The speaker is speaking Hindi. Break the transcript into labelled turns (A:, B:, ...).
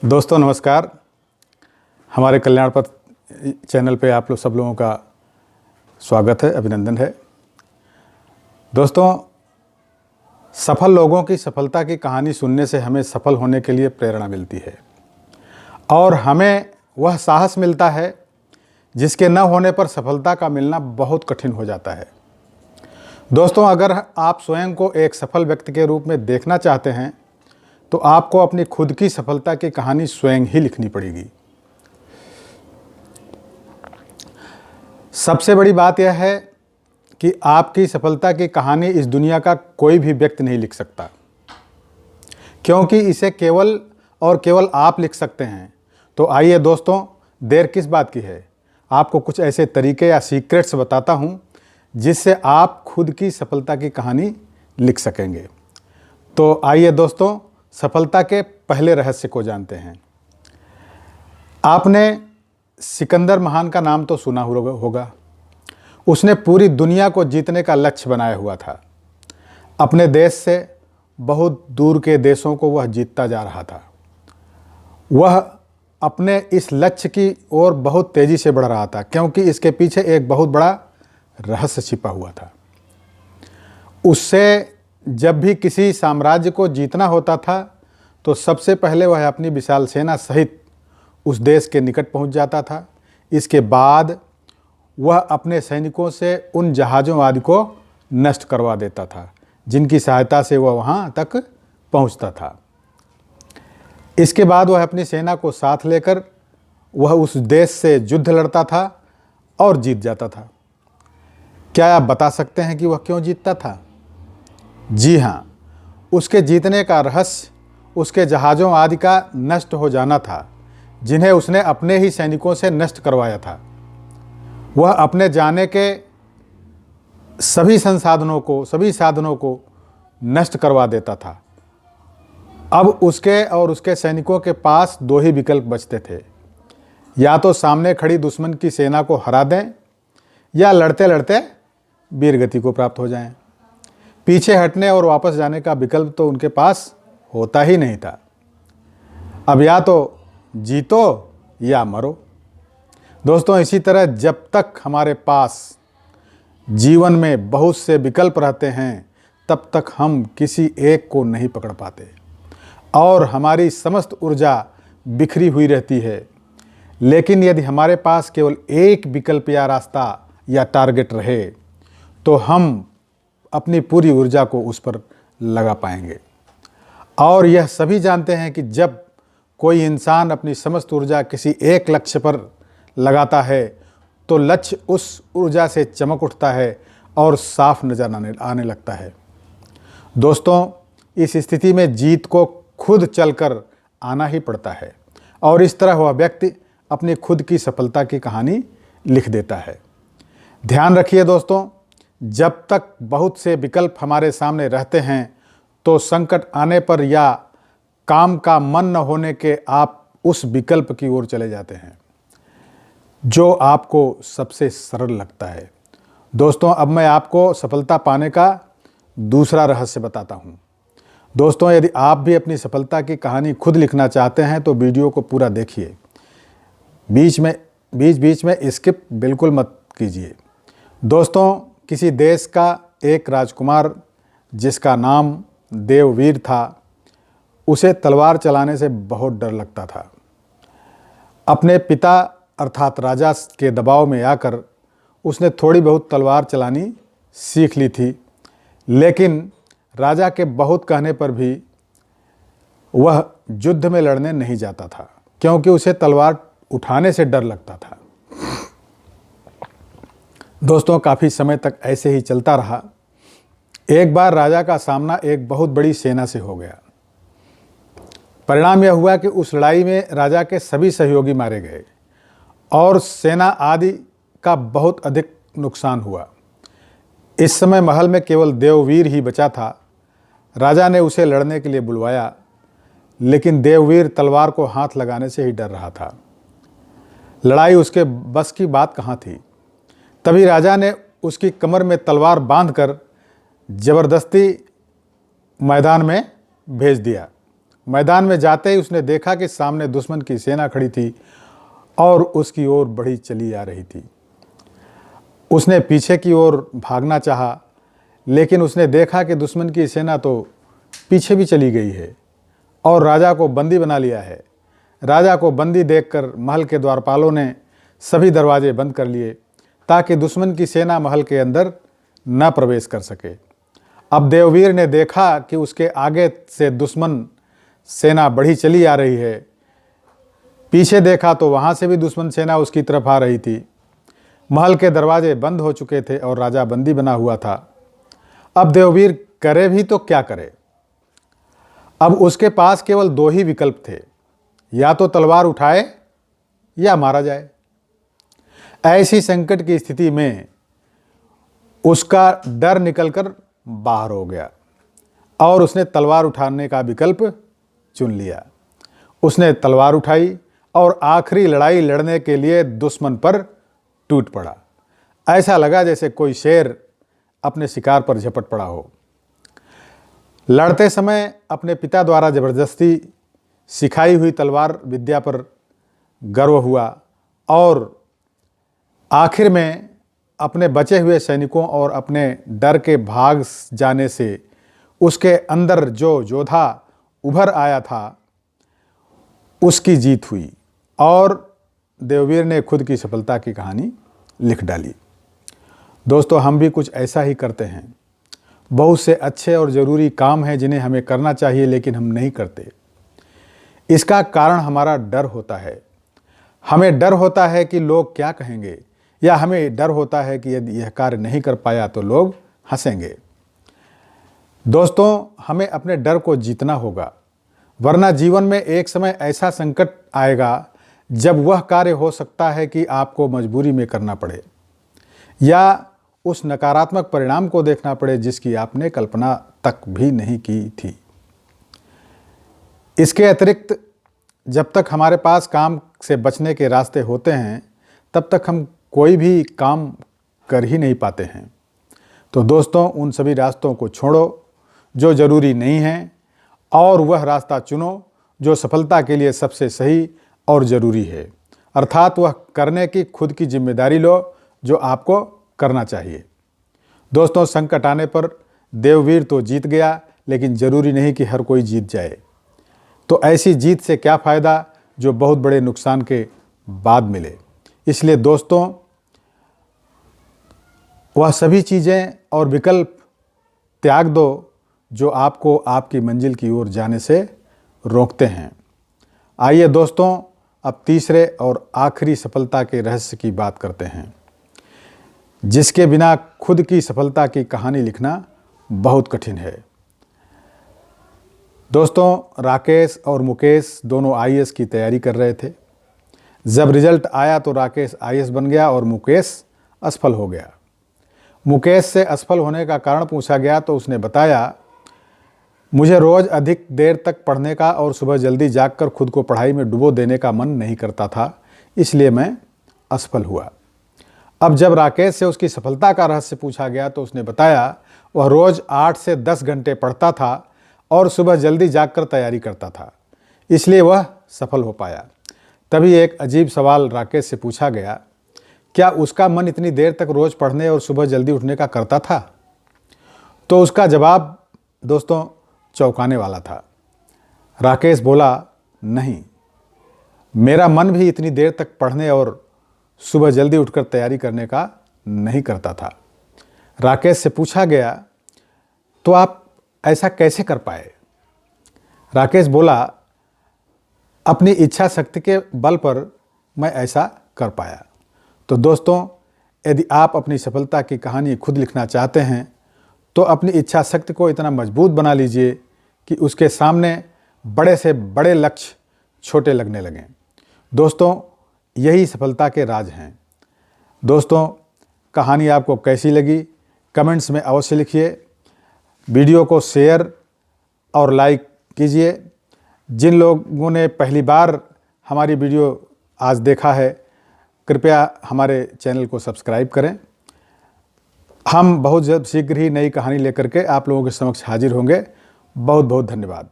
A: दोस्तों नमस्कार। हमारे कल्याण पथ चैनल पे आप लोग सब लोगों का स्वागत है, अभिनंदन है। दोस्तों, सफल लोगों की सफलता की कहानी सुनने से हमें सफल होने के लिए प्रेरणा मिलती है और हमें वह साहस मिलता है जिसके न होने पर सफलता का मिलना बहुत कठिन हो जाता है। दोस्तों, अगर आप स्वयं को एक सफल व्यक्ति के रूप में देखना चाहते हैं तो आपको अपनी खुद की सफलता की कहानी स्वयं ही लिखनी पड़ेगी। सबसे बड़ी बात यह है कि आपकी सफलता की कहानी इस दुनिया का कोई भी व्यक्ति नहीं लिख सकता, क्योंकि इसे केवल और केवल आप लिख सकते हैं। तो आइए दोस्तों, देर किस बात की है, आपको कुछ ऐसे तरीके या सीक्रेट्स बताता हूं जिससे आप खुद की सफलता की कहानी लिख सकेंगे। तो आइए दोस्तों, सफलता के पहले रहस्य को जानते हैं। आपने सिकंदर महान का नाम तो सुना होगा। उसने पूरी दुनिया को जीतने का लक्ष्य बनाया हुआ था। अपने देश से बहुत दूर के देशों को वह जीतता जा रहा था। वह अपने इस लक्ष्य की ओर बहुत तेजी से बढ़ रहा था, क्योंकि इसके पीछे एक बहुत बड़ा रहस्य छिपा हुआ था। उससे जब भी किसी साम्राज्य को जीतना होता था तो सबसे पहले वह अपनी विशाल सेना सहित उस देश के निकट पहुंच जाता था। इसके बाद वह अपने सैनिकों से उन जहाज़ों आदि को नष्ट करवा देता था जिनकी सहायता से वह वहां तक पहुंचता था। इसके बाद वह अपनी सेना को साथ लेकर वह उस देश से युद्ध लड़ता था और जीत जाता था। क्या आप बता सकते हैं कि वह क्यों जीतता था? जी हाँ, उसके जीतने का रहस्य उसके जहाज़ों आदि का नष्ट हो जाना था, जिन्हें उसने अपने ही सैनिकों से नष्ट करवाया था। वह अपने जाने के सभी साधनों को नष्ट करवा देता था। अब उसके और उसके सैनिकों के पास दो ही विकल्प बचते थे, या तो सामने खड़ी दुश्मन की सेना को हरा दें या लड़ते लड़ते वीरगति को प्राप्त हो जाएं। पीछे हटने और वापस जाने का विकल्प तो उनके पास होता ही नहीं था। अब या तो जीतो या मरो। दोस्तों, इसी तरह जब तक हमारे पास जीवन में बहुत से विकल्प रहते हैं तब तक हम किसी एक को नहीं पकड़ पाते और हमारी समस्त ऊर्जा बिखरी हुई रहती है। लेकिन यदि हमारे पास केवल एक विकल्प या रास्ता या टारगेट रहे तो हम अपनी पूरी ऊर्जा को उस पर लगा पाएंगे। और यह सभी जानते हैं कि जब कोई इंसान अपनी समस्त ऊर्जा किसी एक लक्ष्य पर लगाता है तो लक्ष्य उस ऊर्जा से चमक उठता है और साफ नजर आने लगता है। दोस्तों, इस स्थिति में जीत को खुद चलकर आना ही पड़ता है और इस तरह वह व्यक्ति अपनी खुद की सफलता की कहानी लिख देता है। ध्यान रखिए दोस्तों, जब तक बहुत से विकल्प हमारे सामने रहते हैं तो संकट आने पर या काम का मन न होने के आप उस विकल्प की ओर चले जाते हैं जो आपको सबसे सरल लगता है। दोस्तों, अब मैं आपको सफलता पाने का दूसरा रहस्य बताता हूँ। दोस्तों, यदि आप भी अपनी सफलता की कहानी खुद लिखना चाहते हैं तो वीडियो को पूरा देखिए, बीच बीच में स्किप बिल्कुल मत कीजिए। दोस्तों, किसी देश का एक राजकुमार जिसका नाम देववीर था, उसे तलवार चलाने से बहुत डर लगता था। अपने पिता अर्थात राजा के दबाव में आकर उसने थोड़ी बहुत तलवार चलानी सीख ली थी, लेकिन राजा के बहुत कहने पर भी वह युद्ध में लड़ने नहीं जाता था, क्योंकि उसे तलवार उठाने से डर लगता था। दोस्तों, काफ़ी समय तक ऐसे ही चलता रहा। एक बार राजा का सामना एक बहुत बड़ी सेना से हो गया। परिणाम यह हुआ कि उस लड़ाई में राजा के सभी सहयोगी मारे गए और सेना आदि का बहुत अधिक नुकसान हुआ। इस समय महल में केवल देववीर ही बचा था। राजा ने उसे लड़ने के लिए बुलवाया, लेकिन देववीर तलवार को हाथ लगाने से ही डर रहा था। लड़ाई उसके बस की बात कहाँ थी। तभी राजा ने उसकी कमर में तलवार बांधकर जबरदस्ती मैदान में भेज दिया मैदान में जाते ही उसने देखा कि सामने दुश्मन की सेना खड़ी थी और उसकी ओर बढ़ी चली आ रही थी। उसने पीछे की ओर भागना चाहा, लेकिन उसने देखा कि दुश्मन की सेना तो पीछे भी चली गई है और राजा को बंदी बना लिया है। राजा को बंदी देखकर महल के द्वारपालों ने सभी दरवाजे बंद कर लिए ताकि दुश्मन की सेना महल के अंदर न प्रवेश कर सके। अब देववीर ने देखा कि उसके आगे से दुश्मन सेना बढ़ी चली आ रही है। पीछे देखा तो वहाँ से भी दुश्मन सेना उसकी तरफ आ रही थी। महल के दरवाजे बंद हो चुके थे और राजा बंदी बना हुआ था। अब देववीर करे भी तो क्या करे। अब उसके पास केवल दो ही विकल्प थे, या तो तलवार उठाए या मारा जाए। ऐसी संकट की स्थिति में उसका डर निकलकर बाहर हो गया और उसने तलवार उठाने का विकल्प चुन लिया। उसने तलवार उठाई और आखिरी लड़ाई लड़ने के लिए दुश्मन पर टूट पड़ा। ऐसा लगा जैसे कोई शेर अपने शिकार पर झपट पड़ा हो। लड़ते समय अपने पिता द्वारा जबरदस्ती सिखाई हुई तलवार विद्या पर गर्व हुआ और आखिर में अपने बचे हुए सैनिकों और अपने डर के भाग जाने से उसके अंदर जो योद्धा उभर आया था उसकी जीत हुई और देववीर ने खुद की सफलता की कहानी लिख डाली। दोस्तों, हम भी कुछ ऐसा ही करते हैं। बहुत से अच्छे और ज़रूरी काम हैं जिन्हें हमें करना चाहिए, लेकिन हम नहीं करते। इसका कारण हमारा डर होता है। हमें डर होता है कि लोग क्या कहेंगे, या हमें डर होता है कि यदि यह कार्य नहीं कर पाया तो लोग हंसेंगे। दोस्तों, हमें अपने डर को जीतना होगा, वरना जीवन में एक समय ऐसा संकट आएगा जब वह कार्य हो सकता है कि आपको मजबूरी में करना पड़े या उस नकारात्मक परिणाम को देखना पड़े जिसकी आपने कल्पना तक भी नहीं की थी। इसके अतिरिक्त जब तक हमारे पास काम से बचने के रास्ते होते हैं तब तक हम कोई भी काम कर ही नहीं पाते हैं। तो दोस्तों, उन सभी रास्तों को छोड़ो जो ज़रूरी नहीं हैं और वह रास्ता चुनो जो सफलता के लिए सबसे सही और ज़रूरी है। अर्थात वह करने की खुद की जिम्मेदारी लो जो आपको करना चाहिए। दोस्तों, संकट आने पर देववीर तो जीत गया, लेकिन ज़रूरी नहीं कि हर कोई जीत जाए। तो ऐसी जीत से क्या फ़ायदा जो बहुत बड़े नुकसान के बाद मिले। इसलिए दोस्तों, वह सभी चीज़ें और विकल्प त्याग दो जो आपको आपकी मंजिल की ओर जाने से रोकते हैं। आइए दोस्तों, अब तीसरे और आखिरी सफलता के रहस्य की बात करते हैं, जिसके बिना खुद की सफलता की कहानी लिखना बहुत कठिन है। दोस्तों, राकेश और मुकेश दोनों आईएएस की तैयारी कर रहे थे। जब रिजल्ट आया तो राकेश आईएएस बन गया और मुकेश असफल हो गया। मुकेश से असफल होने का कारण पूछा गया तो उसने बताया, मुझे रोज़ अधिक देर तक पढ़ने का और सुबह जल्दी जागकर खुद को पढ़ाई में डुबो देने का मन नहीं करता था, इसलिए मैं असफल हुआ। अब जब राकेश से उसकी सफलता का रहस्य पूछा गया तो उसने बताया वह रोज़ 8 से 10 घंटे पढ़ता था और सुबह जल्दी जागकर तैयारी करता था, इसलिए वह सफल हो पाया। तभी एक अजीब सवाल राकेश से पूछा गया, क्या उसका मन इतनी देर तक रोज़ पढ़ने और सुबह जल्दी उठने का करता था? तो उसका जवाब दोस्तों चौंकाने वाला था। राकेश बोला, नहीं, मेरा मन भी इतनी देर तक पढ़ने और सुबह जल्दी उठकर तैयारी करने का नहीं करता था। राकेश से पूछा गया, तो आप ऐसा कैसे कर पाए? राकेश बोला, अपनी इच्छा शक्ति के बल पर मैं ऐसा कर पाया। तो दोस्तों, यदि आप अपनी सफलता की कहानी खुद लिखना चाहते हैं तो अपनी इच्छा शक्ति को इतना मजबूत बना लीजिए कि उसके सामने बड़े से बड़े लक्ष्य छोटे लगने लगें। दोस्तों, यही सफलता के राज हैं। दोस्तों, कहानी आपको कैसी लगी कमेंट्स में अवश्य लिखिए। वीडियो को शेयर और लाइक कीजिए। जिन लोगों ने पहली बार हमारी वीडियो आज देखा है, कृपया हमारे चैनल को सब्सक्राइब करें। हम बहुत शीघ्र ही नई कहानी लेकर के आप लोगों के समक्ष हाजिर होंगे। बहुत बहुत धन्यवाद।